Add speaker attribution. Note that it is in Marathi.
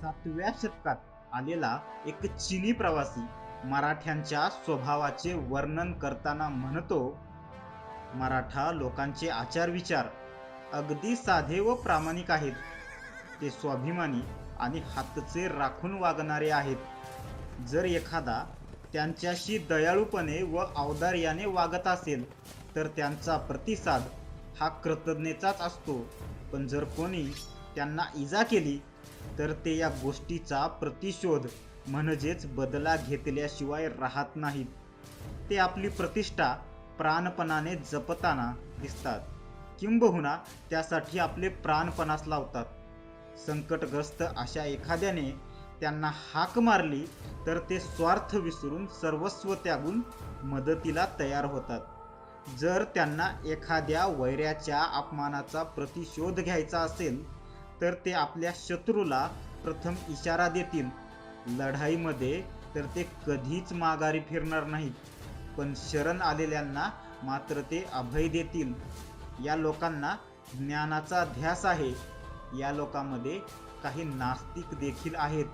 Speaker 1: 7व्या शतकात आलेला एक चिनी प्रवासी मराठ्यांच्या स्वभावाचे वर्णन करताना म्हणतो, मराठा लोकांचे आचार विचार अगदी साधे व प्रामाणिक आहेत. ते स्वाभिमानी आणि हातचे राखून वागणारे आहेत. जर एखादा त्यांच्याशी दयाळूपणे व औदार्याने वागत असेल तर त्यांचा प्रतिसाद हा कृतज्ञतेचाच असतो. पण जर कोणी त्यांना इजा केली तर ते या गोष्टीचा प्रतिशोध म्हणजेच बदला घेतल्याशिवाय राहत नाहीत. ते आपली प्रतिष्ठा प्राणपणाने जपताना दिसतात, किंबहुना त्यासाठी आपले प्राणपणास लावतात. संकटग्रस्त अशा एखाद्याने त्यांना हाक मारली तर ते स्वार्थ विसरून सर्वस्व त्यागून मदतीला तयार होतात. जर त्यांना एखाद्या वैऱ्याच्या अपमानाचा प्रतिशोध घ्यायचा असेल तर ते आपल्या शत्रूला प्रथम इशारा देतील. लढाईमध्ये तर ते कधीच माघारी फिरणार नाहीत, पण शरण आलेल्यांना मात्र ते अभय देतील. या लोकांना ज्ञानाचा ध्यास आहे. या लोकांमध्ये काही नास्तिक देखील आहेत.